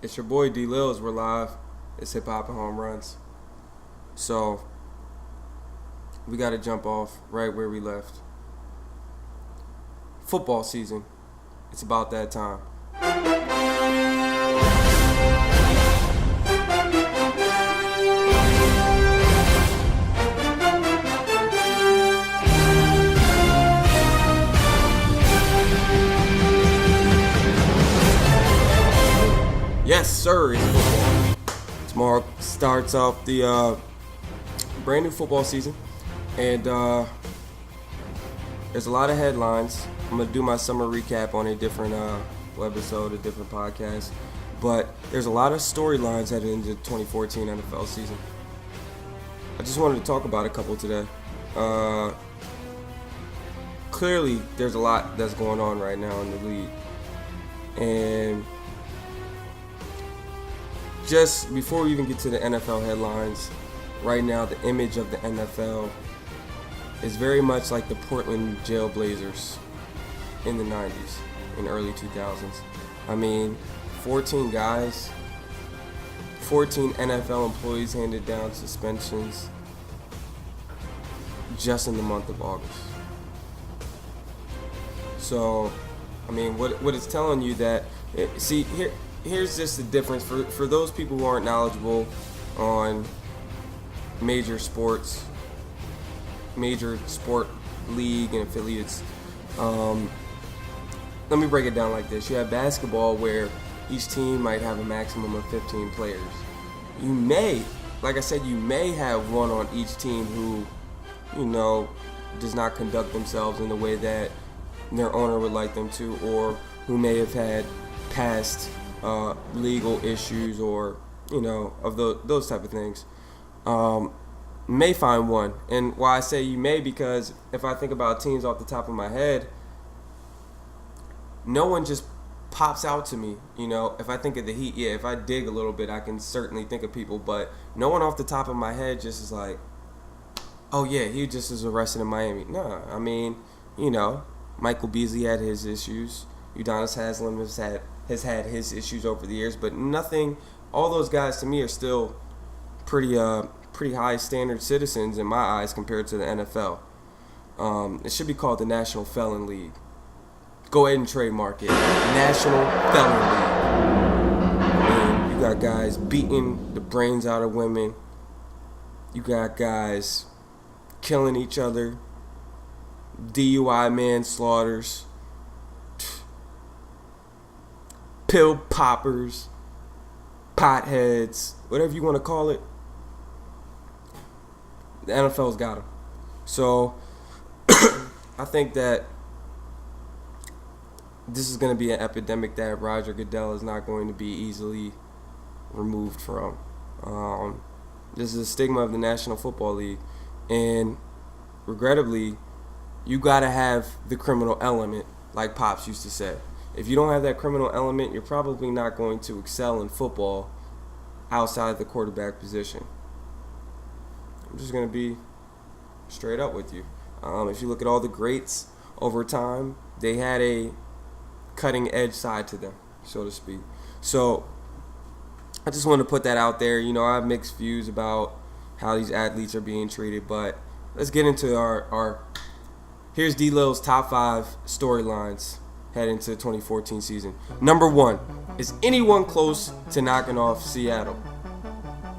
It's your boy DLils. We're live. It's Hip Hop and Home Runs. So, we got to jump off right where we left. Football season. It's about that time. Yes, sir, it's football. Tomorrow starts off the brand new football season, and there's a lot of headlines. I'm going to do my summer recap on a different webisode, a different podcast, but there's a lot of storylines headed into the 2014 NFL season. I just wanted to talk about a couple today. Clearly, there's a lot that's going on right now in the league, and just before we even get to the NFL headlines, right now the image of the NFL is very much like the Portland Jailblazers in the 90s and early 2000s. I mean, 14 guys, 14 NFL employees handed down suspensions just in the month of August. So, I mean, what it's telling you that, here's just the difference for those people who aren't knowledgeable on major sport league and affiliates. Let me break it down like this. You have basketball where each team might have a maximum of 15 players. You may, like I said, you may have one on each team who, does not conduct themselves in the way that their owner would like them to, or who may have had past legal issues or of those type of things. May find one, and why I say you may, because if I think about teams off the top of my head, no one just pops out to me. If I think of the Heat, if I dig a little bit, I can certainly think of people, but no one off the top of my head just is like, oh yeah, he just was arrested in Miami. No, I mean, Michael Beasley had his issues. Udonis Haslem has had his issues over the years, but nothing. All those guys to me are still pretty high standard citizens in my eyes compared to the NFL. It should be called the National Felon League. Go ahead and trademark it. National Felon League. I mean, you got guys beating the brains out of women. You got guys killing each other. DUI manslaughters. Pill poppers, potheads, whatever you want to call it. The NFL's got them. So I think that this is going to be an epidemic that Roger Goodell is not going to be easily removed from. This is a stigma of the National Football League, and regrettably, you got to have the criminal element, like Pops used to say. If you don't have that criminal element, you're probably not going to excel in football outside the quarterback position. I'm just going to be straight up with you. If you look at all the greats over time, they had a cutting edge side to them, so to speak. So I just want to put that out there. I have mixed views about how these athletes are being treated, but let's get into our here's DLils' top 5 storylines heading into the 2014 season. Number 1, is anyone close to knocking off Seattle?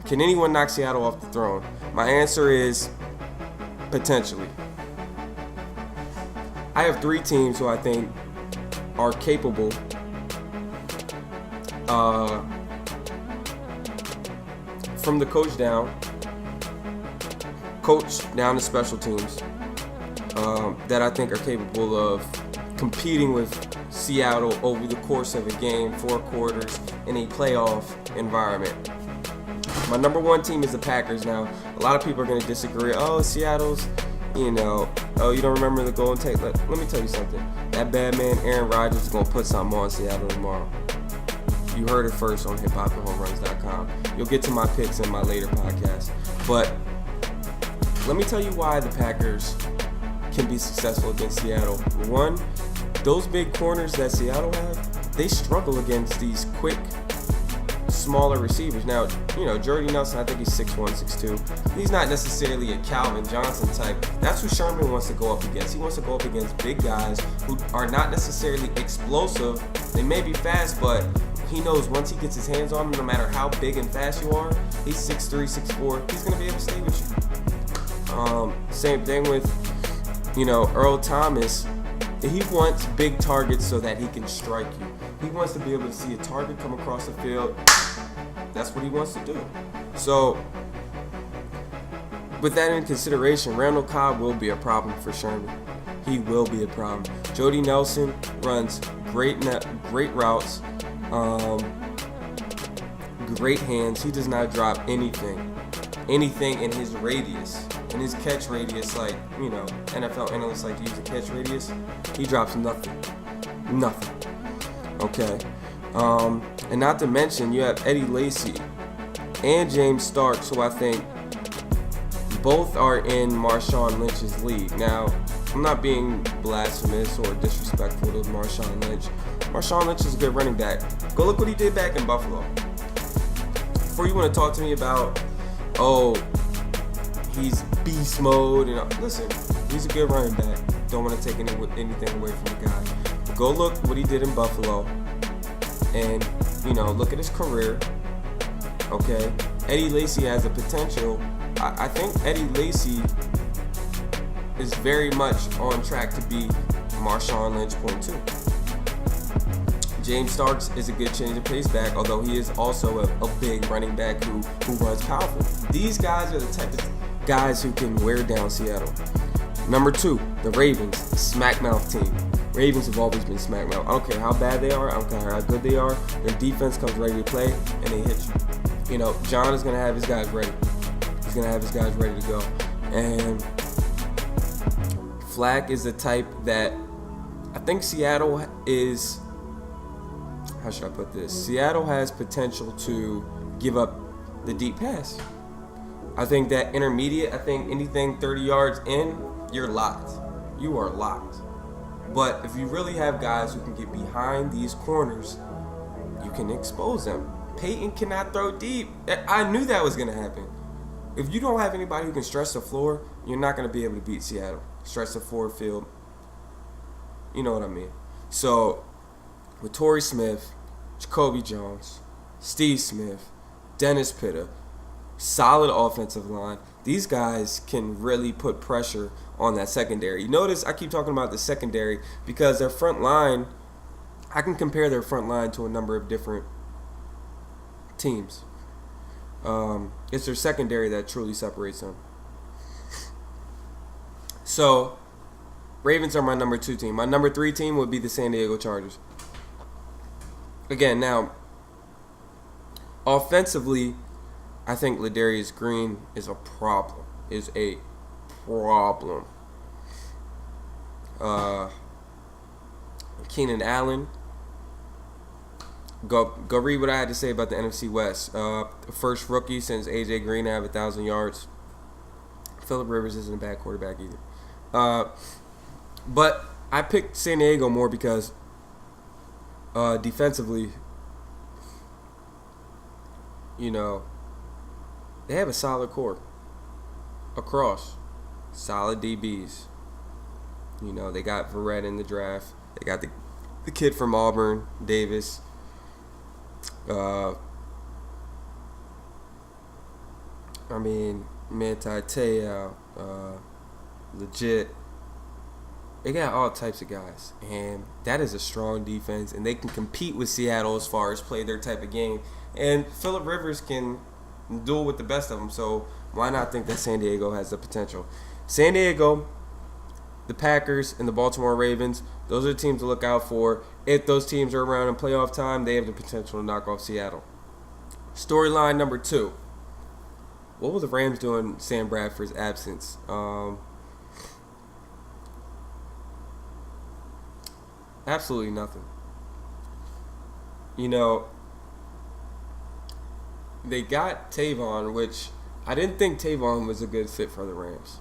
Can anyone knock Seattle off the throne? My answer is potentially. I have 3 teams who I think are capable from the coach down to special teams that I think are capable of competing with Seattle over the course of a game, 4 quarters, in a playoff environment. My number 1 team is the Packers. Now, a lot of people are going to disagree. Oh, Seattle's, you don't remember the Golden Tate. Let me tell you something. That bad man, Aaron Rodgers, is going to put something on Seattle tomorrow. You heard it first on hiphopandhomeruns.com. You'll get to my picks in my later podcast. But let me tell you why the Packers can be successful against Seattle. 1, those big corners that Seattle have, they struggle against these quick smaller receivers. Now, Jordy Nelson, I think he's 6'1", 6'2". He's not necessarily a Calvin Johnson type. That's who Sherman wants to go up against. He wants to go up against big guys who are not necessarily explosive. They may be fast, but he knows once he gets his hands on them, no matter how big and fast you are, he's 6'3", 6'4", he's going to be able to stay with you. Same thing with, Earl Thomas. He wants big targets so that he can strike you. He wants to be able to see a target come across the field. That's what he wants to do. So, with that in consideration, Randall Cobb will be a problem for Sherman. He will be a problem. Jordy Nelson runs great routes, great hands. He does not drop anything in his radius. In his catch radius, like, NFL analysts like to use the catch radius, he drops nothing. Okay. And not to mention, you have Eddie Lacy and James Starks, who I think both are in Marshawn Lynch's league. Now, I'm not being blasphemous or disrespectful to Marshawn Lynch. Marshawn Lynch is a good running back. Go look what he did back in Buffalo. Before you want to talk to me about, he's beast mode, listen, he's a good running back. Don't want to take anything away from the guy. But go look what he did in Buffalo, and look at his career. Okay, Eddie Lacy has the potential. I think Eddie Lacy is very much on track to be Marshawn Lynch .2. James Starks is a good change of pace back, although he is also a big running back who runs powerful. These guys are the type of guys who can wear down Seattle. Number 2, the Ravens, smack-mouth team. Ravens have always been smack-mouth. I don't care how bad they are. I don't care how good they are. Their defense comes ready to play, and they hit you. John is going to have his guys ready. He's going to have his guys ready to go. And Flack is the type that I think Seattle is... How should I put this? Seattle has potential to give up the deep pass. I think that intermediate, anything 30 yards in, you're locked. You are locked. But if you really have guys who can get behind these corners, you can expose them. Peyton cannot throw deep. I knew that was going to happen. If you don't have anybody who can stretch the floor, you're not going to be able to beat Seattle. Stretch the floor field. You know what I mean. So, with Torrey Smith, Jacoby Jones, Steve Smith, Dennis Pitta, solid offensive line. These guys can really put pressure on that secondary. You notice I keep talking about the secondary because their front line, I can compare their front line to a number of different teams. It's their secondary that truly separates them. So, Ravens are my number 2 team. My number 3 team would be the San Diego Chargers. Again, now, offensively, I think Ladarius Green is a problem. Keenan Allen. Go read what I had to say about the NFC West. First rookie since A.J. Green to have 1,000 yards. Phillip Rivers isn't a bad quarterback either. But I picked San Diego more because defensively, they have a solid core across. Solid DBs. They got Verrett in the draft. They got the kid from Auburn, Davis. Manti Te'o, legit. They got all types of guys, and that is a strong defense, and they can compete with Seattle as far as play their type of game. And Phillip Rivers can duel with the best of them, so why not think that San Diego has the potential? San Diego, the Packers, and the Baltimore Ravens, those are the teams to look out for. If those teams are around in playoff time, they have the potential to knock off Seattle. Storyline number 2. What will the Rams do in Sam Bradford's absence? Absolutely nothing. They got Tavon, which I didn't think Tavon was a good fit for the Rams.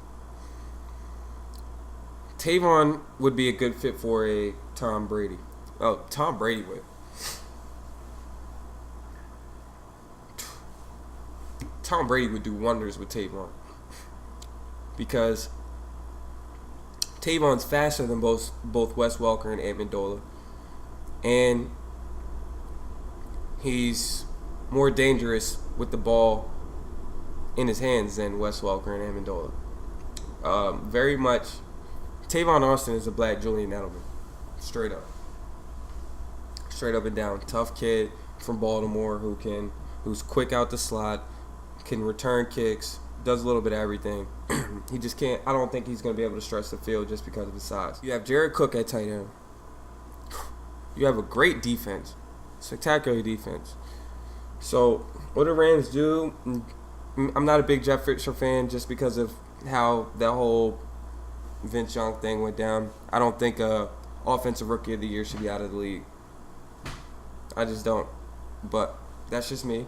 Tavon would be a good fit for a Tom Brady. Oh, Tom Brady would. Tom Brady would do wonders with Tavon, because Tavon's faster than both Wes Welker and Amendola, and he's more dangerous with the ball in his hands than Wes Welker and Amendola. Very much, Tavon Austin is a black Julian Edelman, straight up and down. Tough kid from Baltimore who's quick out the slot, can return kicks, does a little bit of everything. He just can't. I don't think he's going to be able to stretch the field just because of his size. You have Jared Cook at tight end. You have a great defense, spectacular defense. So what the Rams do, I'm not a big Jeff Fisher fan just because of how that whole Vince Young thing went down. I don't think offensive rookie of the year should be out of the league. I just don't. But that's just me.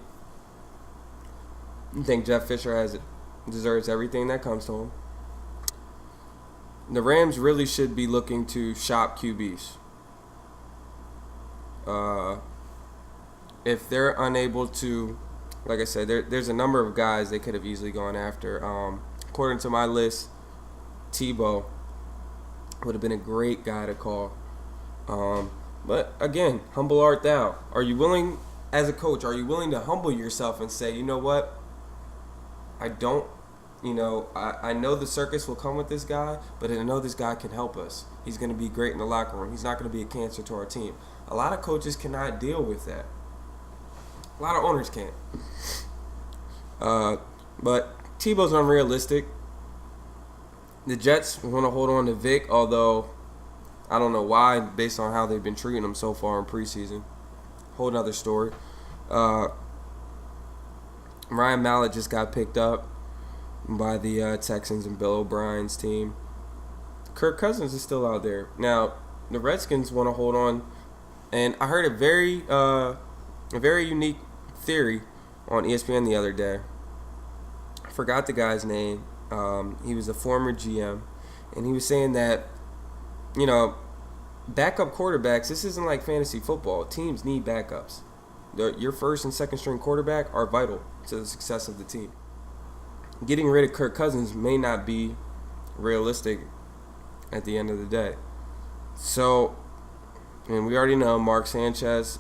I think Jeff Fisher deserves everything that comes to him. The Rams really should be looking to shop QBs. If they're unable to, like I said, there's a number of guys they could have easily gone after. According to my list, Tebow would have been a great guy to call. But again, humble art thou. Are you willing, as a coach, are you willing to humble yourself and say, you know what? I know the circus will come with this guy, but I know this guy can help us. He's going to be great in the locker room. He's not going to be a cancer to our team. A lot of coaches cannot deal with that. A lot of owners can't. But Tebow's unrealistic. The Jets want to hold on to Vic, although I don't know why, based on how they've been treating him so far in preseason. Whole nother story. Ryan Mallett just got picked up by the Texans and Bill O'Brien's team. Kirk Cousins is still out there. Now, the Redskins want to hold on, and I heard a very unique theory on ESPN the other day. I forgot the guy's name. He was a former GM, and he was saying that, backup quarterbacks, this isn't like fantasy football. Teams need backups. Your first and second string quarterback are vital to the success of the team. Getting rid of Kirk Cousins may not be realistic at the end of the day. So, and we already know Mark Sanchez,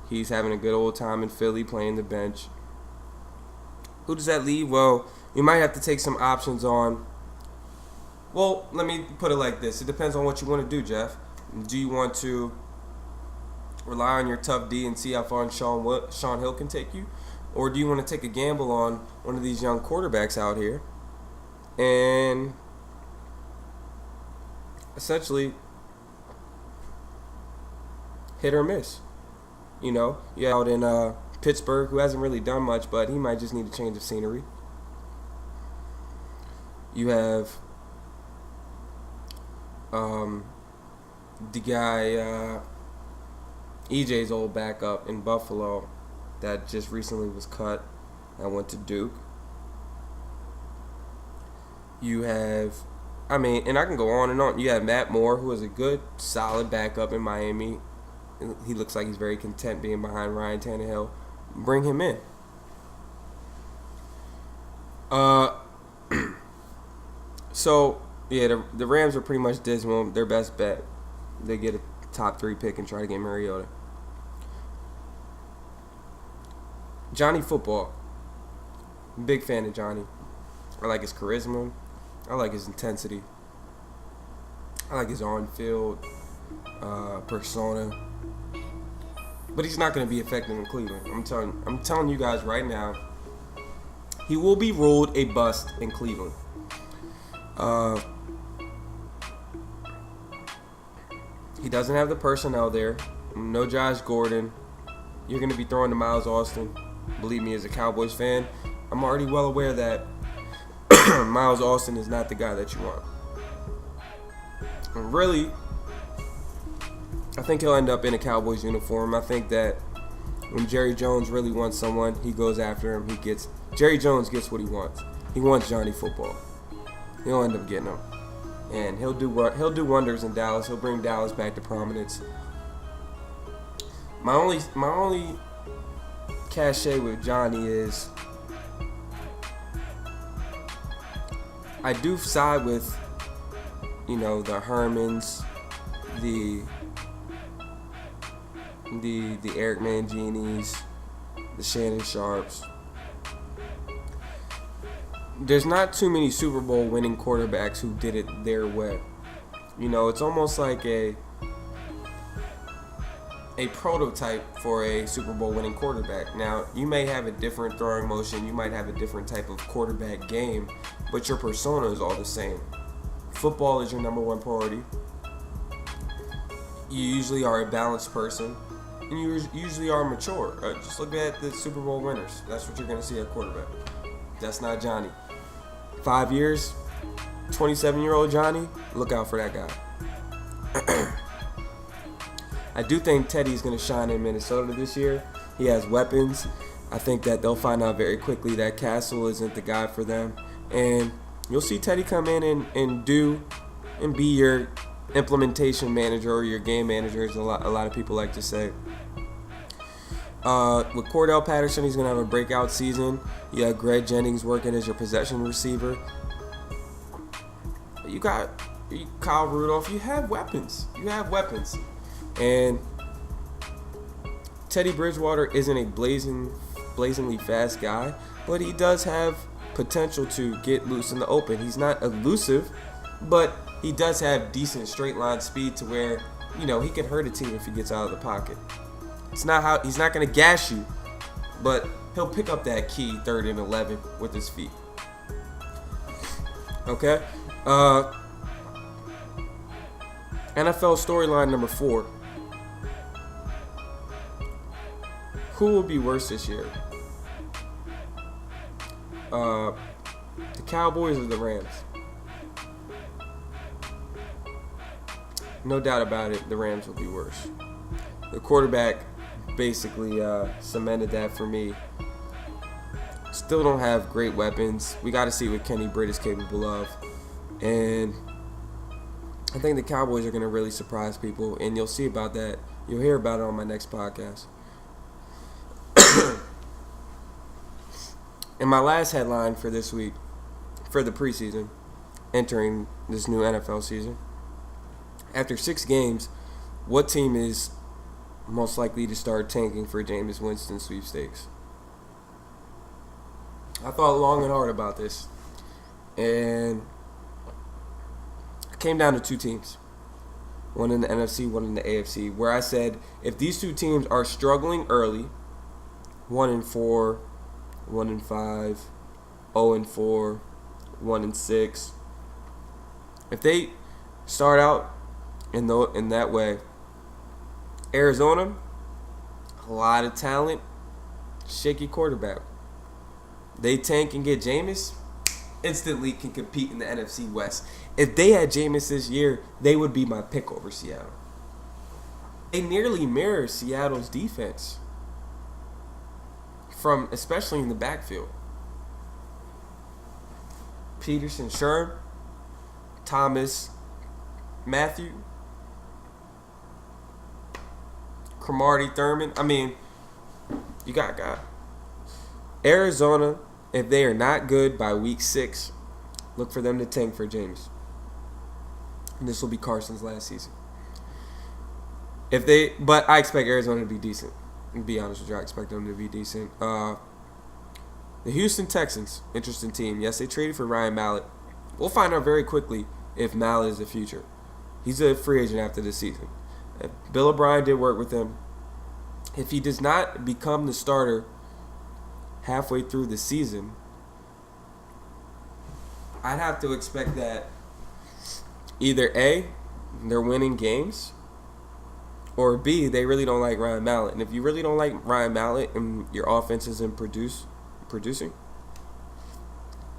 he's having a good old time in Philly playing the bench. Who does that leave? Well, you might have to take some options on. Well, let me put it like this. It depends on what you want to do, Jeff. Do you want to rely on your tough D and see how far Sean Hill can take you? Or do you want to take a gamble on one of these young quarterbacks out here and essentially hit or miss? You out in Pittsburgh, who hasn't really done much, but he might just need a change of scenery. You have the guy, EJ's old backup in Buffalo that just recently was cut and went to Duke. You have, and I can go on and on. You have Matt Moore, who is a good, solid backup in Miami. He looks like he's very content being behind Ryan Tannehill. Bring him in. So, yeah, the Rams are pretty much dismal. Their best bet, they get a top 3 pick and try to get Mariota. Johnny Football. Big fan of Johnny. I like his charisma. I like his intensity. I like his on-field persona. But he's not going to be effective in Cleveland. I'm telling you guys right now, he will be ruled a bust in Cleveland. He doesn't have the personnel there. No Josh Gordon. You're going to be throwing to Miles Austin. Believe me, as a Cowboys fan, I'm already well aware that Miles Austin is not the guy that you want. And really, I think he'll end up in a Cowboys uniform. I think that when Jerry Jones really wants someone, he goes after him. Jerry Jones gets what he wants. He wants Johnny Football. He'll end up getting him. And he'll do wonders in Dallas. He'll bring Dallas back to prominence. My only cachet with Johnny is I do side with, the Hermans, the Eric Manginis, the Shannon Sharps. There's not too many Super Bowl winning quarterbacks who did it their way. It's almost like a prototype for a Super Bowl winning quarterback. Now, you may have a different throwing motion, you might have a different type of quarterback game, but your persona is all the same. Football is your number one priority. You usually are a balanced person, and you usually are mature. Just look at the Super Bowl winners. That's what you're going to see at quarterback. That's not Johnny. 5 years, 27-year-old Johnny, look out for that guy. I do think Teddy's going to shine in Minnesota this year. He has weapons. I think that they'll find out very quickly that Castle isn't the guy for them. And you'll see Teddy come in and be your implementation manager or your game manager, as a lot of people like to say. With Cordell Patterson, he's going to have a breakout season. You have Greg Jennings working as your possession receiver. You got Kyle Rudolph. You have weapons. And Teddy Bridgewater isn't a blazingly fast guy, but he does have potential to get loose in the open. He's not elusive, but he does have decent straight line speed to where, he can hurt a team if he gets out of the pocket. He's not going to gash you, but he'll pick up that key 3rd and 11 with his feet. Okay? NFL storyline number 4. Who will be worse this year? The Cowboys or the Rams? No doubt about it, the Rams will be worse. The quarterback basically cemented that for me. Still don't have great weapons. We got to see what Kenny Britt is capable of. And I think the Cowboys are going to really surprise people, and you'll see about that. You'll hear about it on my next podcast. And my last headline for this week, for the preseason, entering this new NFL season. After 6 games, what team is most likely to start tanking for Jameis Winston sweepstakes? I thought long and hard about this. And it came down to 2 teams. One in the NFC, one in the AFC, where I said if these 2 teams are struggling early, 1-4, 1-5, 0-4, 1-6, if they start out in that way, Arizona, a lot of talent, shaky quarterback. They tank and get Jameis, instantly can compete in the NFC West. If they had Jameis this year, they would be my pick over Seattle. They nearly mirror Seattle's defense, especially in the backfield. Peterson, Sherm, Thomas, Matthew, Cromartie, Thurman. I mean, you got God. Arizona, if they are not good by week 6, look for them to tank for James. And this will be Carson's last season. But I expect Arizona to be decent. To be honest with you, I expect them to be decent. The Houston Texans, interesting team. Yes, they traded for Ryan Mallett. We'll find out very quickly if Mallett is the future. He's a free agent after this season. Bill O'Brien did work with him. If he does not become the starter halfway through the season, I'd have to expect that either A, they're winning games, or B, they really don't like Ryan Mallett. And if you really don't like Ryan Mallett and your offense isn't producing,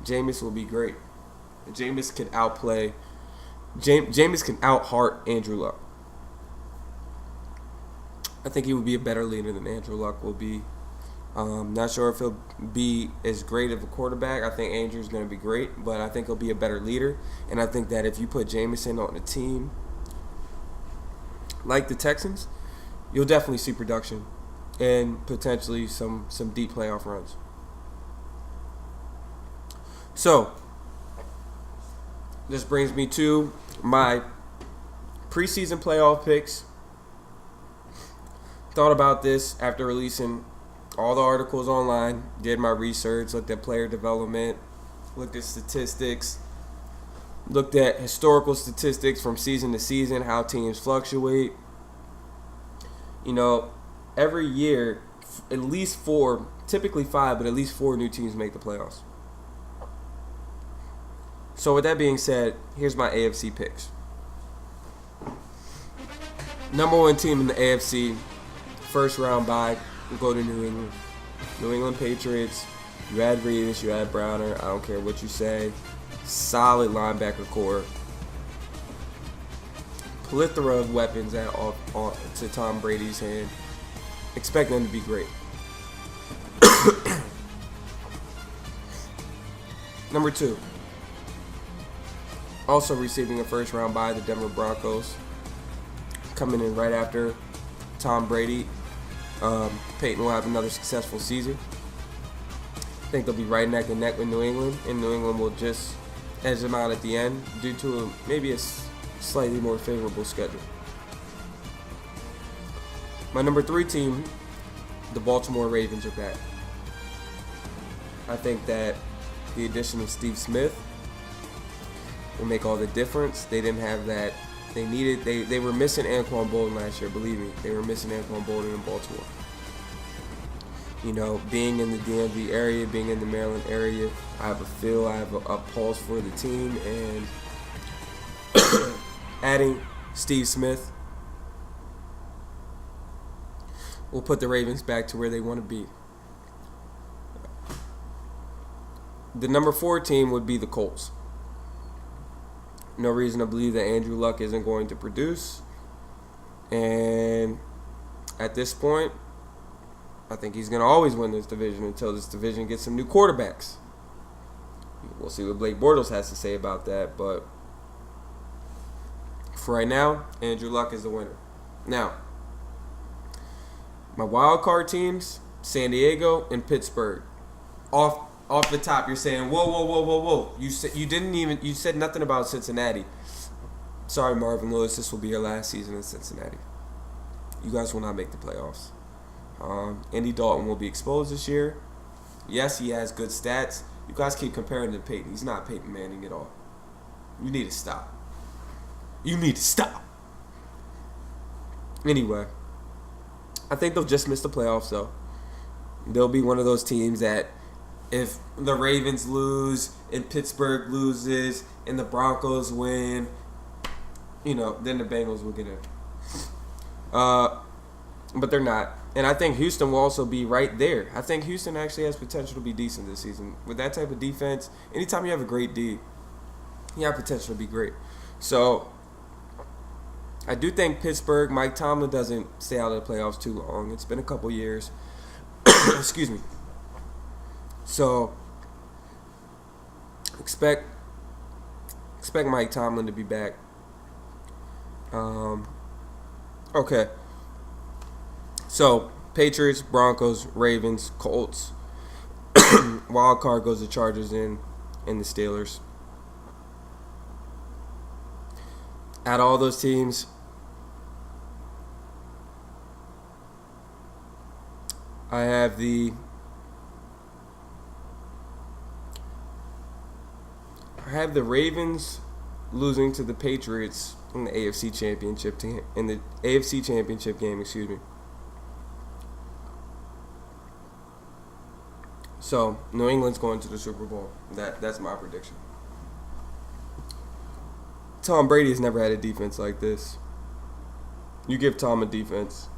Jameis will be great. Jameis can outplay. Jameis can out-heart Andrew Luck. I think he would be a better leader than Andrew Luck will be. Not sure if he'll be as great of a quarterback. I think Andrew's going to be great, but I think he'll be a better leader. And I think that if you put Jameis on a team like the Texans, you'll definitely see production and potentially some deep playoff runs. So, this brings me to my preseason playoff picks. Thought about this after releasing all the articles online, did my research, looked at player development, looked at statistics, looked at historical statistics from season to season, how teams fluctuate. You know, every year, at least 4, typically 5, but at least 4 new teams make the playoffs. So with that being said, here's my AFC picks. Number 1 team in the AFC, first round bye, will go to New England. New England Patriots. You add Reeves, you add Browner. I don't care what you say. Solid linebacker core. Plethora of weapons to Tom Brady's hand. Expect them to be great. Number 2. Also receiving a first round bye, the Denver Broncos. Coming in right after Tom Brady. Peyton will have another successful season. I think they'll be right neck and neck with New England, and New England will just edge them out at the end due to maybe a slightly more favorable schedule. My number 3 team, the Baltimore Ravens, are back. I think that the addition of Steve Smith will make all the difference. They didn't have that. They were missing Anquan Bolden last year, believe me. They were missing Anquan Bolden in Baltimore. You know, being in the DMV area, being in the Maryland area, I have a pulse for the team, and adding Steve Smith will put the Ravens back to where they want to be. The number 4 team would be the Colts. No reason to believe that Andrew Luck isn't going to produce. And at this point, I think he's going to always win this division until this division gets some new quarterbacks. We'll see what Blake Bortles has to say about that. But for right now, Andrew Luck is the winner. Now, my wild card teams, San Diego and Pittsburgh. Off the top, you're saying, whoa. You said nothing about Cincinnati. Sorry, Marvin Lewis, this will be your last season in Cincinnati. You guys will not make the playoffs. Andy Dalton will be exposed this year. Yes, he has good stats. You guys keep comparing him to Peyton. He's not Peyton Manning at all. You need to stop. Anyway, I think they'll just miss the playoffs, though. They'll be one of those teams that if the Ravens lose and Pittsburgh loses and the Broncos win, you know, then the Bengals will get in. But they're not. And I think Houston will also be right there. I think Houston actually has potential to be decent this season. With that type of defense, anytime you have a great D, you have potential to be great. So I do think Pittsburgh, Mike Tomlin doesn't stay out of the playoffs too long. It's been a couple years. Excuse me. So expect Mike Tomlin to be back. Okay. So Patriots, Broncos, Ravens, Colts. Wild card goes the Chargers and the Steelers. Out of all those teams, I have the Ravens losing to the Patriots in the AFC Championship game, excuse me. So New England's going to the Super Bowl. That's my prediction. Tom Brady has never had a defense like this. You give Tom a defense,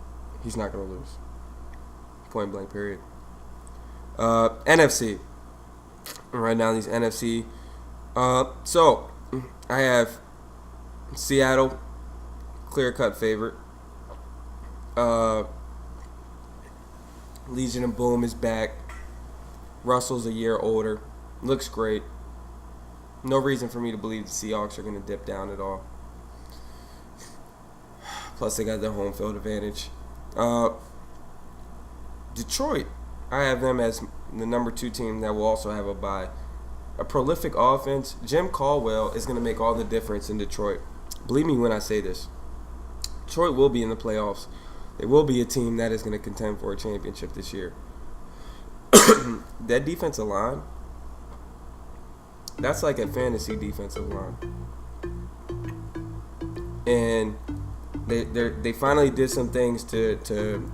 he's not going to lose. Point blank, period. NFC. Right now, these NFC. So I have Seattle, clear-cut favorite. Legion of Boom is back. Russell's a year older. Looks great. No reason for me to believe the Seahawks are going to dip down at all. Plus, they got their home field advantage. Detroit, I have them as the number 2 team that will also have a bye. a prolific offense. Jim Caldwell is going to make all the difference in Detroit. Believe me when I say this. Detroit will be in the playoffs. They will be a team that is going to contend for a championship this year. That defensive line, that's like a fantasy defensive line. And they finally did some things to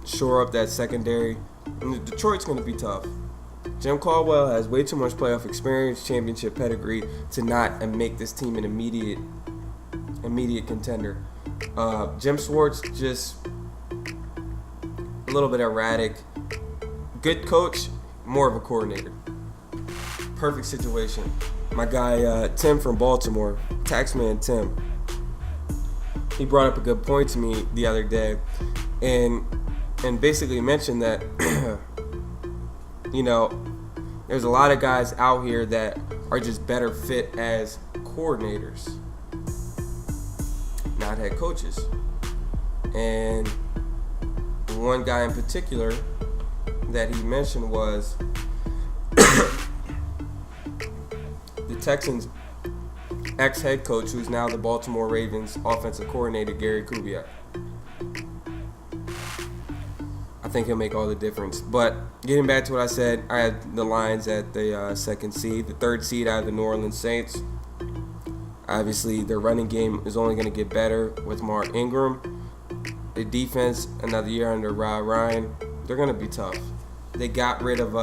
shore up that secondary. And Detroit's going to be tough. Jim Caldwell has way too much playoff experience, championship pedigree to not make this team an immediate contender. Jim Schwartz, just a little bit erratic. Good coach, more of a coordinator. Perfect situation. My guy Tim from Baltimore, Taxman Tim, he brought up a good point to me the other day, and basically mentioned that there's a lot of guys out here that are just better fit as coordinators, not head coaches. And one guy in particular that he mentioned was the Texans' ex-head coach, who's now the Baltimore Ravens offensive coordinator, Gary Kubiak. I think he'll make all the difference. But getting back to what I said, I had the Lions at the second seed. The third seed, I have the New Orleans Saints. Obviously, their running game is only going to get better with Mark Ingram. The defense, another year under Rob Ryan, they're going to be tough. They got rid of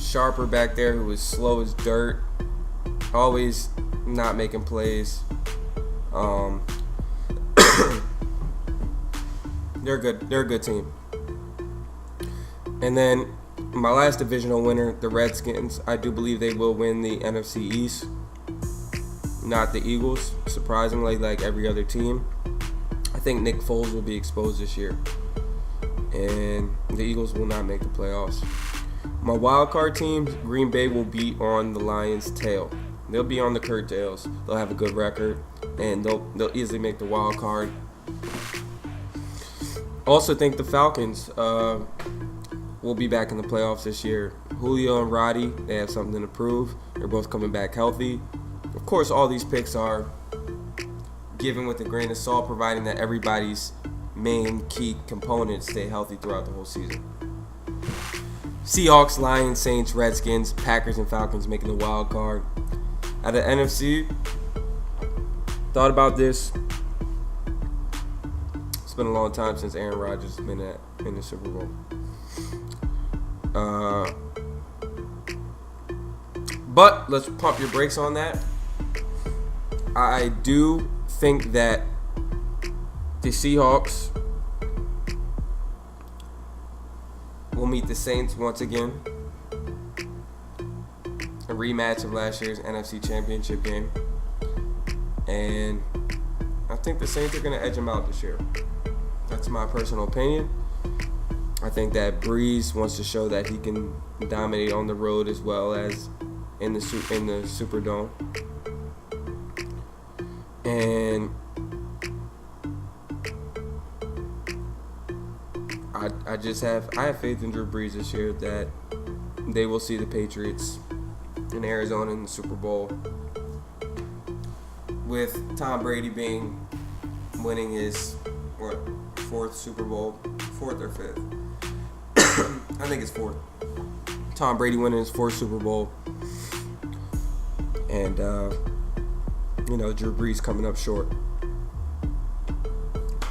Sharper back there, who was slow as dirt, always not making plays. They're good. They're a good team. And then my last divisional winner, the Redskins. I do believe they will win the NFC East. Not the Eagles, surprisingly, like every other team. I think Nick Foles will be exposed this year, and the Eagles will not make the playoffs. My wild card teams, Green Bay will be on the Lions' tail. They'll be on the curtails. They'll have a good record, and they'll easily make the wild card. Also think the Falcons will be back in the playoffs this year. Julio and Roddy, they have something to prove. They're both coming back healthy. Of course, all these picks are given with a grain of salt, providing that everybody's main key components stay healthy throughout the whole season. Seahawks, Lions, Saints, Redskins, Packers, and Falcons making the wild card. Out of NFC, thought about this. It's been a long time since Aaron Rodgers has been in the Super Bowl. But let's pump your brakes on that. I do think that the Seahawks will meet the Saints once again. A rematch of last year's NFC Championship game. And I think the Saints are going to edge them out this year. That's my personal opinion. I think that Breeze wants to show that he can dominate on the road as well as in the Superdome. And I have faith in Drew Brees this year that they will see the Patriots in Arizona in the Super Bowl, with Tom Brady winning his fourth Super Bowl, fourth or fifth? I think it's fourth. Tom Brady winning his fourth Super Bowl, and Drew Brees coming up short.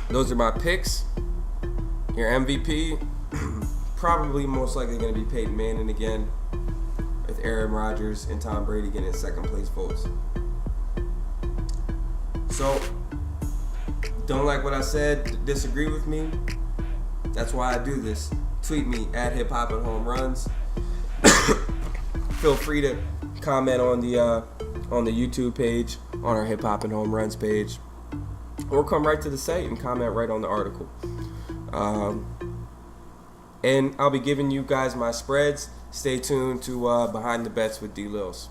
Those are my picks. Your MVP, probably most likely going to be Peyton Manning again, with Aaron Rodgers and Tom Brady getting second place votes. So, don't like what I said, disagree with me, that's why I do this. Tweet me at Hip Hop and Home Runs. Feel free to comment on the YouTube page, on our Hip Hop and Home Runs page, or come right to the site and comment right on the article. And I'll be giving you guys my spreads. Stay tuned to Behind the Bets with DLils.